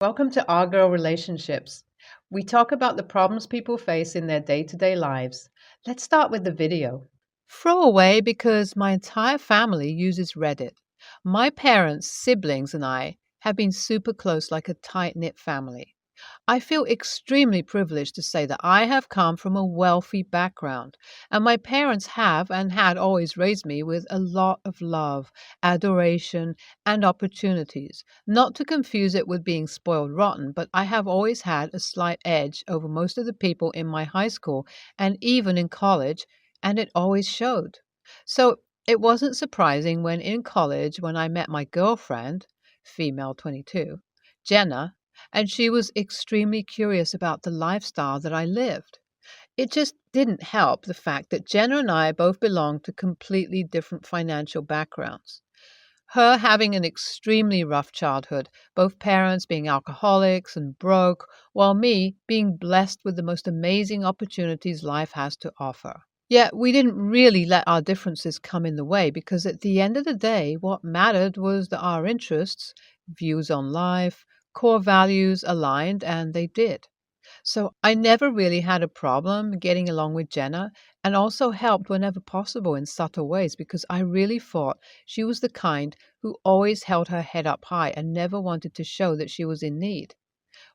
Welcome to Our Girl Relationships. We talk about the problems people face in their day to day lives. Let's start with the video. Throw away because my entire family uses Reddit. My parents, siblings, and I have been super close like a tight knit family. I feel extremely privileged to say that I have come from a wealthy background, and my parents have and had always raised me with a lot of love, adoration, and opportunities. Not to confuse it with being spoiled rotten, but I have always had a slight edge over most of the people in my high school and even in college, and it always showed. So it wasn't surprising in college when I met my girlfriend, female 22, Jenna, and she was extremely curious about the lifestyle that I lived. It just didn't help the fact that Jenna and I both belonged to completely different financial backgrounds. Her having an extremely rough childhood, both parents being alcoholics and broke, while me being blessed with the most amazing opportunities life has to offer. Yet we didn't really let our differences come in the way because at the end of the day, what mattered was that our interests, views on life, core values aligned, and they did. So I never really had a problem getting along with Jenna and also helped whenever possible in subtle ways because I really thought she was the kind who always held her head up high and never wanted to show that she was in need.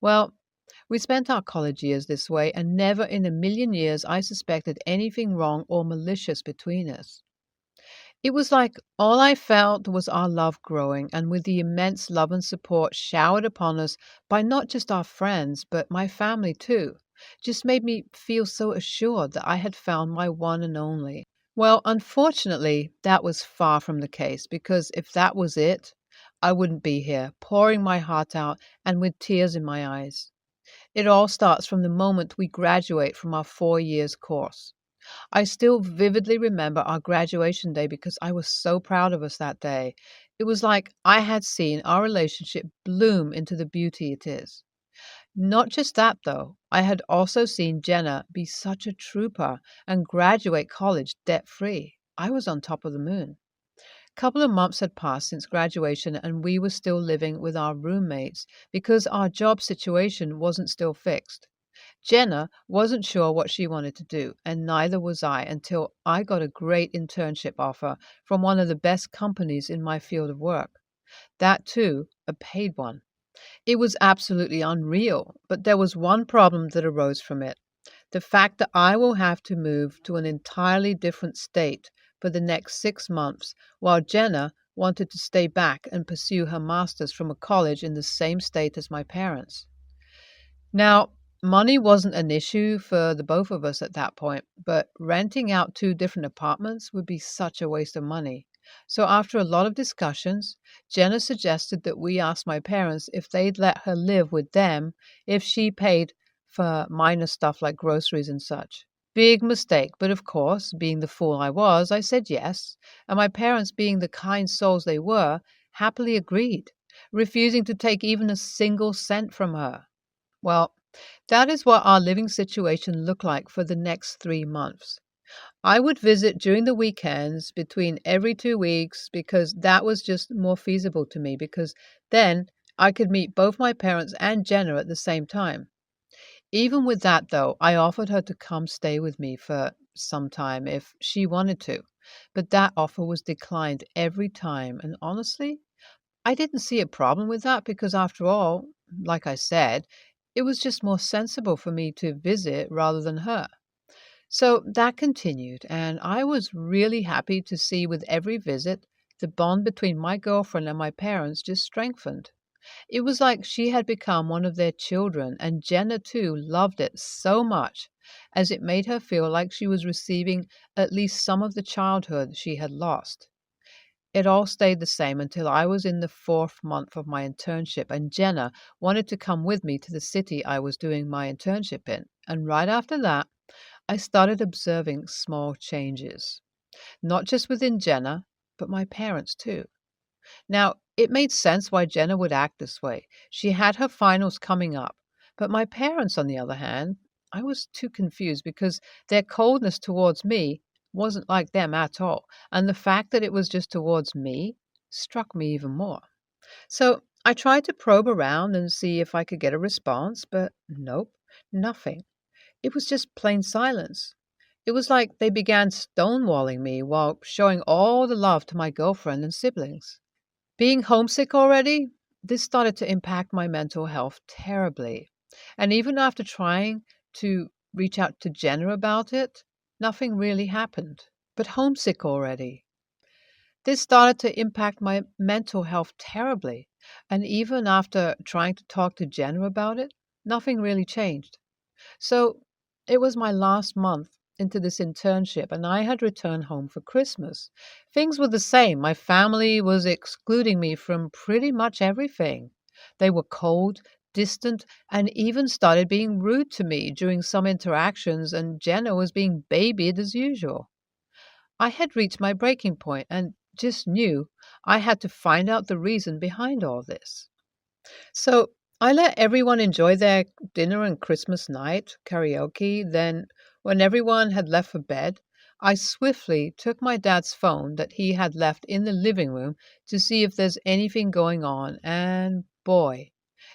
Well, we spent our college years this way, and never in a million years I suspected anything wrong or malicious between us. It was like all I felt was our love growing, and with the immense love and support showered upon us by not just our friends, but my family too, just made me feel so assured that I had found my one and only. Well, unfortunately, that was far from the case, because if that was it, I wouldn't be here, pouring my heart out and with tears in my eyes. It all starts from the moment we graduate from our 4 years course. I still vividly remember our graduation day because I was so proud of us that day. It was like I had seen our relationship bloom into the beauty it is. Not just that, though, I had also seen Jenna be such a trooper and graduate college debt free. I was on top of the moon. Couple of months had passed since graduation, and we were still living with our roommates because our job situation wasn't still fixed. Jenna wasn't sure what she wanted to do, and neither was I until I got a great internship offer from one of the best companies in my field of work. That, too, a paid one. It was absolutely unreal, but there was one problem that arose from it. The fact that I will have to move to an entirely different state for the next 6 months, while Jenna wanted to stay back and pursue her master's from a college in the same state as my parents. Now, money wasn't an issue for the both of us at that point, but renting out two different apartments would be such a waste of money. So, after a lot of discussions, Jenna suggested that we ask my parents if they'd let her live with them if she paid for minor stuff like groceries and such. Big mistake, but of course, being the fool I was, I said yes, and my parents, being the kind souls they were, happily agreed, refusing to take even a single cent from her. Well, that is what our living situation looked like for the next 3 months. I would visit during the weekends between every 2 weeks because that was just more feasible to me because then I could meet both my parents and Jenna at the same time. Even with that, though, I offered her to come stay with me for some time if she wanted to, but that offer was declined every time, and honestly, I didn't see a problem with that because, after all, like I said, it was just more sensible for me to visit rather than her. So that continued, and I was really happy to see with every visit the bond between my girlfriend and my parents just strengthened. It was like she had become one of their children, and Jenna too loved it so much as it made her feel like she was receiving at least some of the childhood she had lost. It all stayed the same until I was in the 4th month of my internship, and Jenna wanted to come with me to the city I was doing my internship in. And right after that, I started observing small changes, not just within Jenna, but my parents too. Now, it made sense why Jenna would act this way. She had her finals coming up. But my parents, on the other hand, I was too confused because their coldness towards me wasn't like them at all. And the fact that it was just towards me struck me even more. So I tried to probe around and see if I could get a response, but nope, nothing. It was just plain silence. It was like they began stonewalling me while showing all the love to my girlfriend and siblings. Being homesick already, this started to impact my mental health terribly. And even after trying to reach out to Jenna about it, nothing really happened. But homesick already. This started to impact my mental health terribly. And even after trying to talk to Jenna about it, nothing really changed. So it was my last month into this internship, and I had returned home for Christmas. Things were the same. My family was excluding me from pretty much everything. They were cold, distant, and even started being rude to me during some interactions, and Jenna was being babied as usual. I had reached my breaking point and just knew I had to find out the reason behind all this. So I let everyone enjoy their dinner and Christmas night karaoke. Then, when everyone had left for bed, I swiftly took my dad's phone that he had left in the living room to see if there's anything going on. And boy,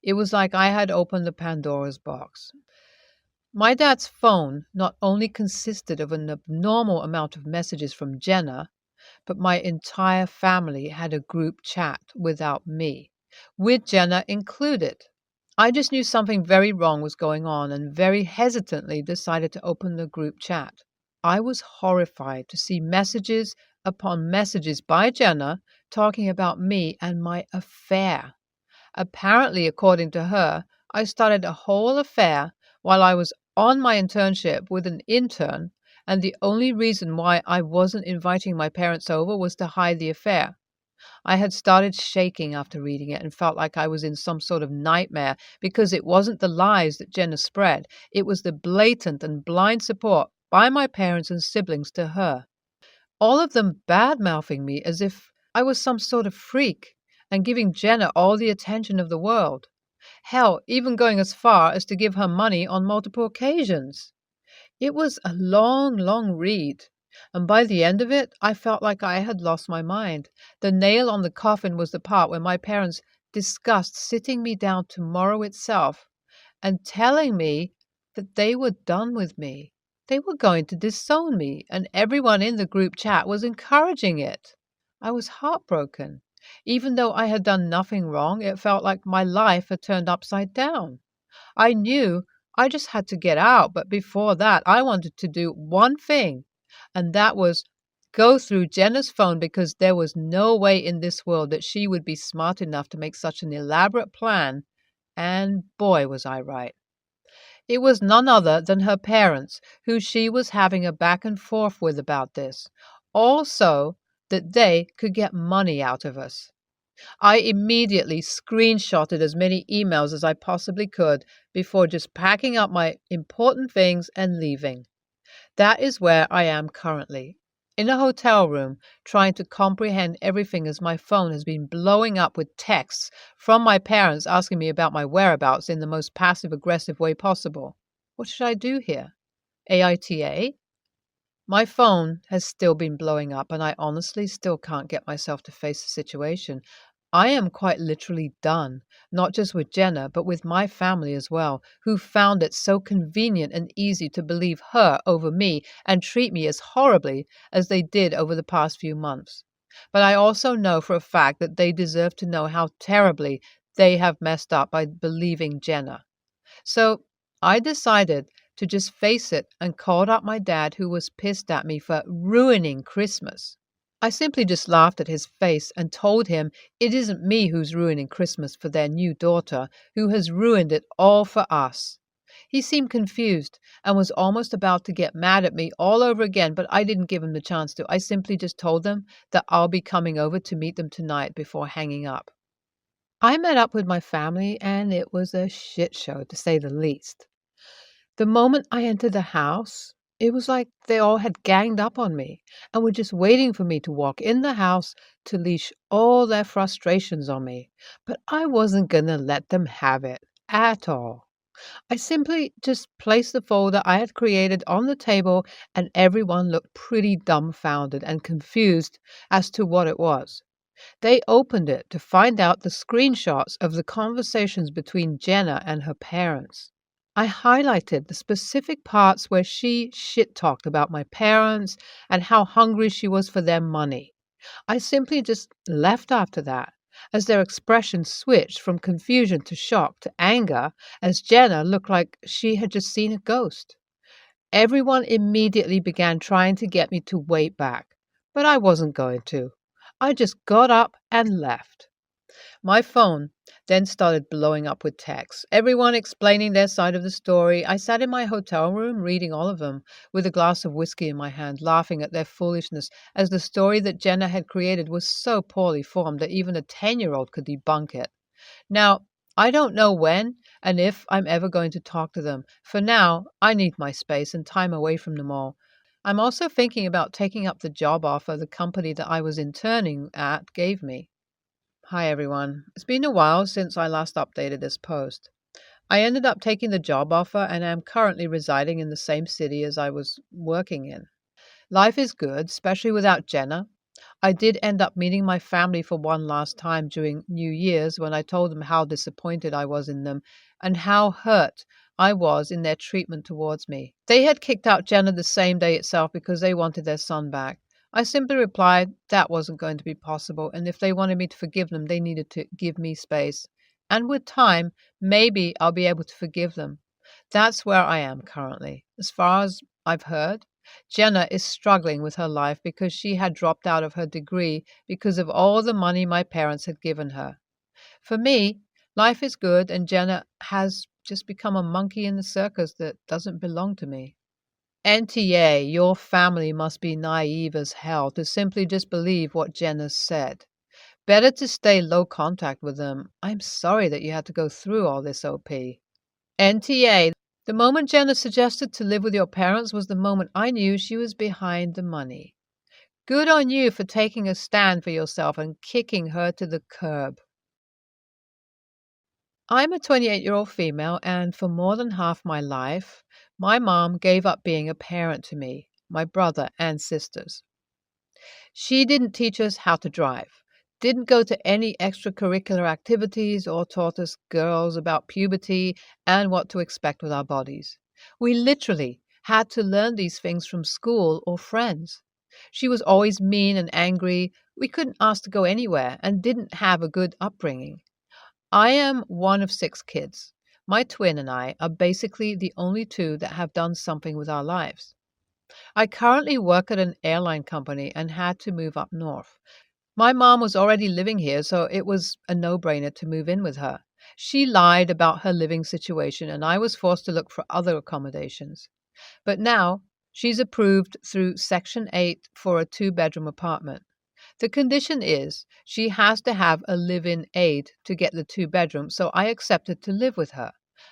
it was like I had opened the Pandora's box. My dad's phone not only consisted of an abnormal amount of messages from Jenna, but my entire family had a group chat without me, with Jenna included. I just knew something very wrong was going on and very hesitantly decided to open the group chat. I was horrified to see messages upon messages by Jenna talking about me and my affair. Apparently, according to her, I started a whole affair while I was on my internship with an intern, and the only reason why I wasn't inviting my parents over was to hide the affair. I had started shaking after reading it and felt like I was in some sort of nightmare because it wasn't the lies that Jenna spread, it was the blatant and blind support by my parents and siblings to her. All of them bad mouthing me as if I was some sort of freak and giving Jenna all the attention of the world. Hell, even going as far as to give her money on multiple occasions. It was a long, long read, and by the end of it, I felt like I had lost my mind. The nail on the coffin was the part where my parents discussed sitting me down tomorrow itself and telling me that they were done with me. They were going to disown me, and everyone in the group chat was encouraging it. I was heartbroken. Even though I had done nothing wrong, it felt like my life had turned upside down. I knew I just had to get out, but before that, I wanted to do one thing, and that was go through Jenna's phone because there was no way in this world that she would be smart enough to make such an elaborate plan, and boy, was I right. It was none other than her parents, who she was having a back and forth with about this, also that they could get money out of us. I immediately screenshotted as many emails as I possibly could before just packing up my important things and leaving. That is where I am currently, in a hotel room, trying to comprehend everything as my phone has been blowing up with texts from my parents asking me about my whereabouts in the most passive-aggressive way possible. What should I do here? AITA? My phone has still been blowing up, and I honestly still can't get myself to face the situation. I am quite literally done, not just with Jenna, but with my family as well, who found it so convenient and easy to believe her over me and treat me as horribly as they did over the past few months. But I also know for a fact that they deserve to know how terribly they have messed up by believing Jenna. So I decided to just face it and called up my dad, who was pissed at me for ruining Christmas. I simply just laughed at his face and told him it isn't me who's ruining Christmas for their new daughter, who has ruined it all for us. He seemed confused and was almost about to get mad at me all over again, but I didn't give him the chance to. I simply just told them that I'll be coming over to meet them tonight before hanging up. I met up with my family, and it was a shit show, to say the least. The moment I entered the house, it was like they all had ganged up on me and were just waiting for me to walk in the house to leash all their frustrations on me. But I wasn't going to let them have it at all. I simply just placed the folder I had created on the table, and everyone looked pretty dumbfounded and confused as to what it was. They opened it to find out the screenshots of the conversations between Jenna and her parents. I highlighted the specific parts where she shit talked about my parents and how hungry she was for their money. I simply just left after that, as their expression switched from confusion to shock to anger, as Jenna looked like she had just seen a ghost. Everyone immediately began trying to get me to wait back, but I wasn't going to. I just got up and left. My phone then started blowing up with texts, everyone explaining their side of the story. I sat in my hotel room reading all of them, with a glass of whiskey in my hand, laughing at their foolishness, as the story that Jenna had created was so poorly formed that even a 10-year-old could debunk it. Now, I don't know when and if I'm ever going to talk to them. For now, I need my space and time away from them all. I'm also thinking about taking up the job offer the company that I was interning at gave me. Hi everyone. It's been a while since I last updated this post. I ended up taking the job offer and am currently residing in the same city as I was working in. Life is good, especially without Jenna. I did end up meeting my family for one last time during New Year's when I told them how disappointed I was in them and how hurt I was in their treatment towards me. They had kicked out Jenna the same day itself because they wanted their son back. I simply replied that wasn't going to be possible, and if they wanted me to forgive them, they needed to give me space. And with time, maybe I'll be able to forgive them. That's where I am currently. As far as I've heard, Jenna is struggling with her life because she had dropped out of her degree because of all the money my parents had given her. For me, life is good, and Jenna has just become a monkey in the circus that doesn't belong to me. NTA, your family must be naive as hell to simply just believe what Jenna said. Better to stay low contact with them. I'm sorry that you had to go through all this, OP. NTA, the moment Jenna suggested to live with your parents was the moment I knew she was behind the money. Good on you for taking a stand for yourself and kicking her to the curb. I'm a 28-year-old female, and for more than half my life, my mom gave up being a parent to me, my brother, and sisters. She didn't teach us how to drive, didn't go to any extracurricular activities, or taught us girls about puberty and what to expect with our bodies. We literally had to learn these things from school or friends. She was always mean and angry. We couldn't ask to go anywhere and didn't have a good upbringing. I am one of 6 kids. My twin and I are basically the only two that have done something with our lives. I currently work at an airline company and had to move up north. My mom was already living here, so it was a no-brainer to move in with her. She lied about her living situation, and I was forced to look for other accommodations. But now she's approved through Section 8 for a 2-bedroom apartment. The condition is she has to have a live-in aide to get the 2-bedroom, so I accepted to live with her.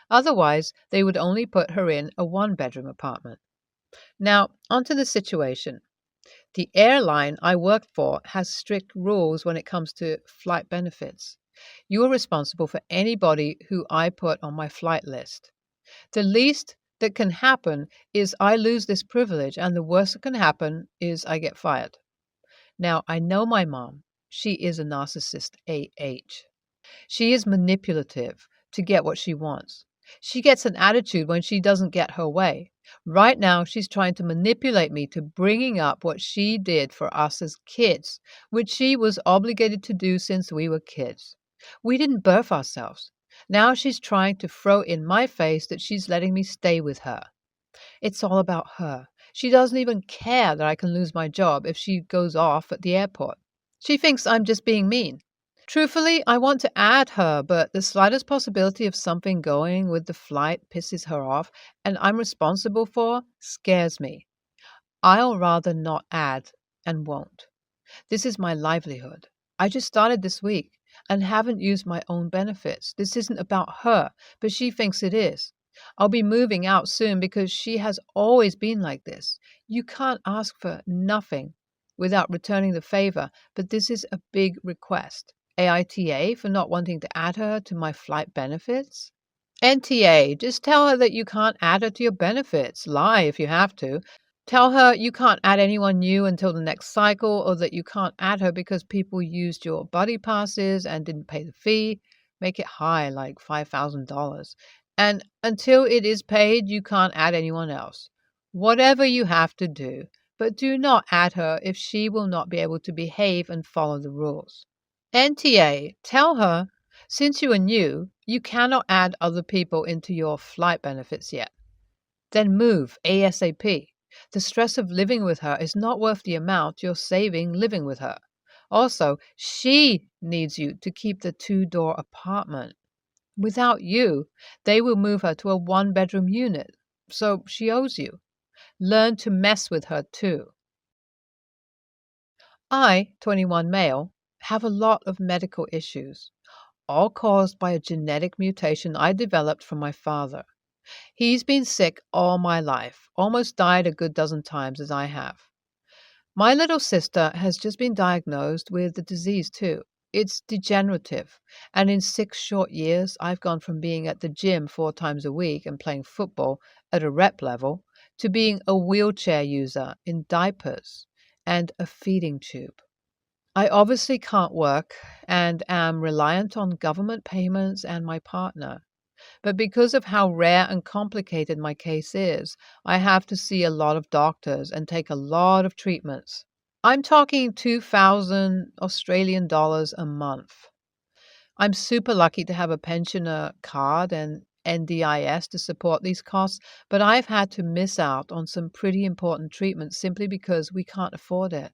Otherwise, they would only put her in a 1-bedroom apartment. Now, onto the situation. The airline I work for has strict rules when it comes to flight benefits. You are responsible for anybody who I put on my flight list. The least that can happen is I lose this privilege, and the worst that can happen is I get fired. Now, I know my mom. She is a narcissist AH. She is manipulative to get what she wants. She gets an attitude when she doesn't get her way. Right now, she's trying to manipulate me to bringing up what she did for us as kids, which she was obligated to do since we were kids. We didn't birth ourselves. Now she's trying to throw in my face that she's letting me stay with her. It's all about her. She doesn't even care that I can lose my job if she goes off at the airport. She thinks I'm just being mean. Truthfully, I want to add her, but the slightest possibility of something going with the flight pisses her off, and I'm responsible for scares me. I'll rather not add and won't. This is my livelihood. I just started this week and haven't used my own benefits. This isn't about her, but she thinks it is. I'll be moving out soon because she has always been like this. You can't ask for nothing without returning the favor, but this is a big request. AITA for not wanting to add her to my flight benefits? NTA, just tell her that you can't add her to your benefits. Lie if you have to. Tell her you can't add anyone new until the next cycle, or that you can't add her because people used your buddy passes and didn't pay the fee. Make it high, like $5,000. And until it is paid, you can't add anyone else. Whatever you have to do, but do not add her if she will not be able to behave and follow the rules. NTA, tell her, since you are new, you cannot add other people into your flight benefits yet. Then move ASAP. The stress of living with her is not worth the amount you're saving living with her. Also, she needs you to keep the two-door apartment. Without you, they will move her to a one-bedroom unit. So she owes you. Learn to mess with her too. I, 21 male, have a lot of medical issues, all caused by a genetic mutation I developed from my father. He's been sick all my life, almost died a good dozen times as I have. My little sister has just been diagnosed with the disease too. It's degenerative, and in 6 short years, I've gone from being at the gym 4 times a week and playing football at a rep level to being a wheelchair user in diapers and a feeding tube. I obviously can't work and am reliant on government payments and my partner. But because of how rare and complicated my case is, I have to see a lot of doctors and take a lot of treatments. I'm talking 2,000 Australian dollars a month. I'm super lucky to have a pensioner card and NDIS to support these costs, but I've had to miss out on some pretty important treatments simply because we can't afford it.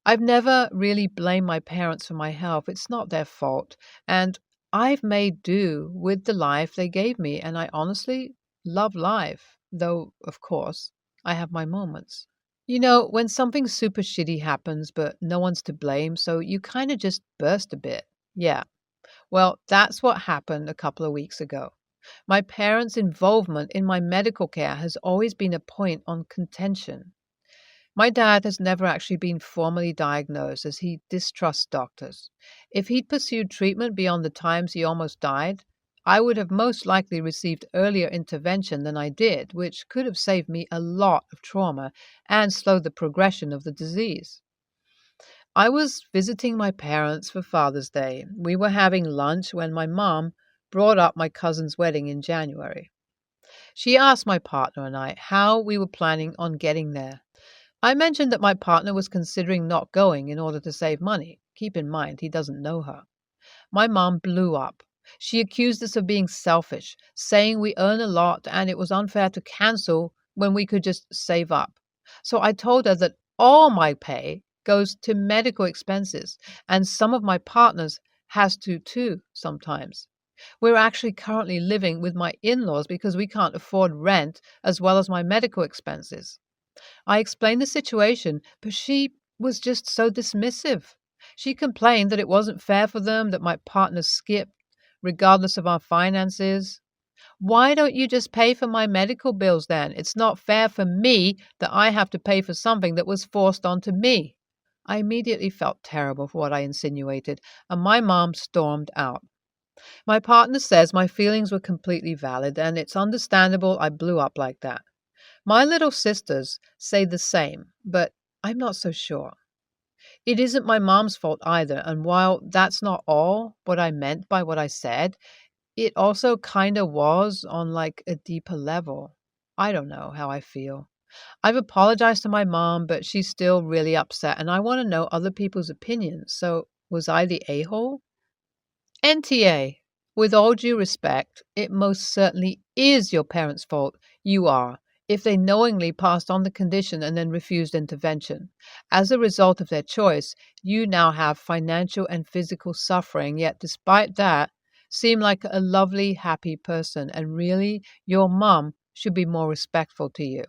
I've never really blamed my parents for my health. It's not their fault. And I've made do with the life they gave me, and I honestly love life, though, of course, I have my moments. You know, when something super shitty happens, but no one's to blame, so you kind of just burst a bit. Yeah, well, that's what happened a couple of weeks ago. My parents' involvement in my medical care has always been a point on contention. My dad has never actually been formally diagnosed as he distrusts doctors. If he'd pursued treatment beyond the times he almost died, I would have most likely received earlier intervention than I did, which could have saved me a lot of trauma and slowed the progression of the disease. I was visiting my parents for Father's Day. We were having lunch when my mom brought up my cousin's wedding in January. She asked my partner and I how we were planning on getting there. I mentioned that my partner was considering not going in order to save money. Keep in mind, he doesn't know her. My mom blew up. She accused us of being selfish, saying we earn a lot and it was unfair to cancel when we could just save up. So I told her that all my pay goes to medical expenses, and some of my partners has to too sometimes. We're actually currently living with my in-laws because we can't afford rent as well as my medical expenses. I explained the situation, but she was just so dismissive. She complained that it wasn't fair for them that my partner skipped, regardless of our finances. Why don't you just pay for my medical bills then? It's not fair for me that I have to pay for something that was forced onto me. I immediately felt terrible for what I insinuated, and my mom stormed out. My partner says my feelings were completely valid, and it's understandable I blew up like that. My little sisters say the same, but I'm not so sure. It isn't my mom's fault either, and while that's not all what I meant by what I said, it also kind of was on like a deeper level. I don't know how I feel. I've apologized to my mom, but she's still really upset, and I want to know other people's opinions. So, was I the a-hole? NTA, with all due respect, it most certainly is your parents' fault. You are, if they knowingly passed on the condition and then refused intervention. As a result of their choice, you now have financial and physical suffering, yet despite that, seem like a lovely, happy person, and really, your mum should be more respectful to you.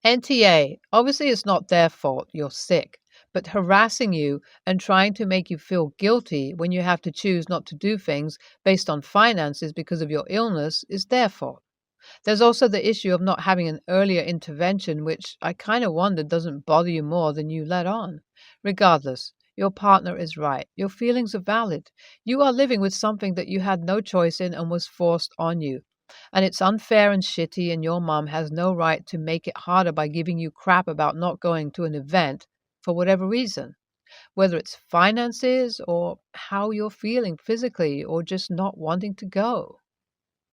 NTA, obviously it's not their fault you're sick, but harassing you and trying to make you feel guilty when you have to choose not to do things based on finances because of your illness is their fault. There's also the issue of not having an earlier intervention, which I kind of wonder doesn't bother you more than you let on. Regardless, your partner is right. Your feelings are valid. You are living with something that you had no choice in and was forced on you. And it's unfair and shitty, and your mom has no right to make it harder by giving you crap about not going to an event for whatever reason, whether it's finances or how you're feeling physically or just not wanting to go.